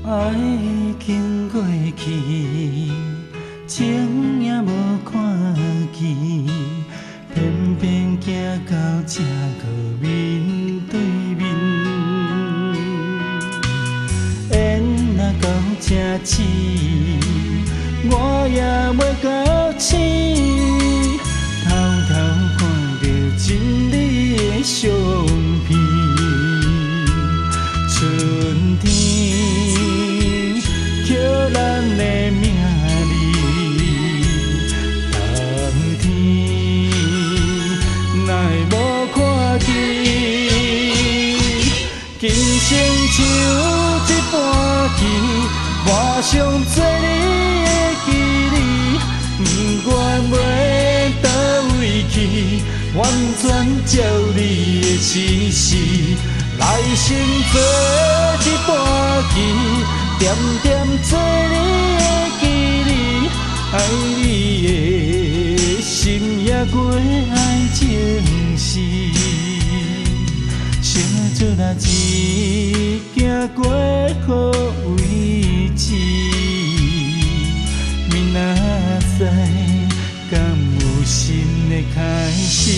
爱经过去，情也无看见，偏偏行到这个面对面。缘若到这次，我也袂到醒，偷偷看着真理的相片。春天叫咱的名字，冬天哪会无看见？今生就一半棋，画上做你的记忆，不管要倒位去，完全照你的指示。来生做一盘棋，点点做你的记忆，爱你的心也过爱情事，相做若一行过好位置，明仔载敢有新的开始？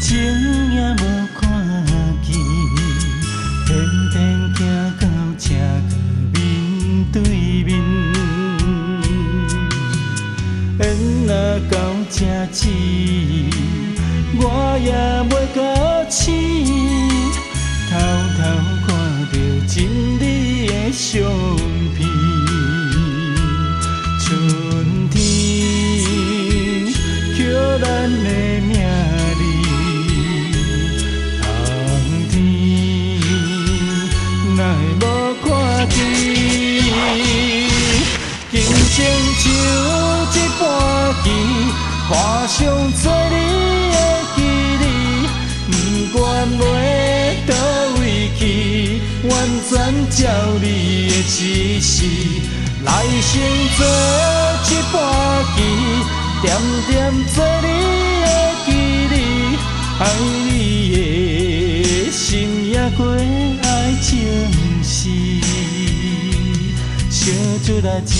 情也无看见，偏偏行到这个面对面。缘若到这次，我也袂到醒，偷偷看着真理的相片。春天叫咱的名字。哪会无看见？今生就一盘棋，画上做你的记忆，不管要倒位去，完全照你的指示。来生做一盘棋，点点做你的记忆，爱你的心也过爱情事，相做若一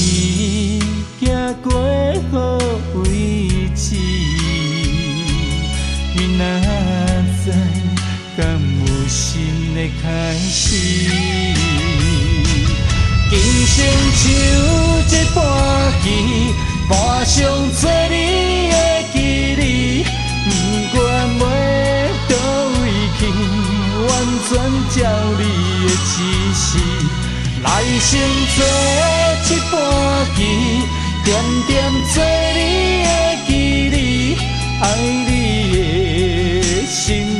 行过好位置，明仔载敢有新的开始？今生就一盘棋，画上做你的记忆，不管要倒位去，完全照你的指示。来生做一盘棋，点点做你的记忆，爱你的心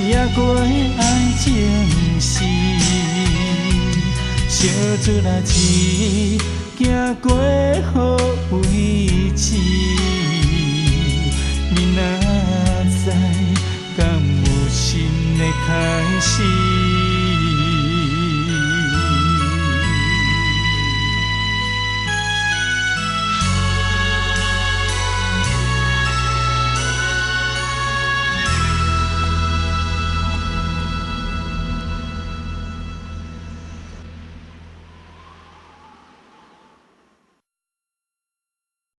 也过爱情事。相做若一行过好位置，明仔载敢有新的开始？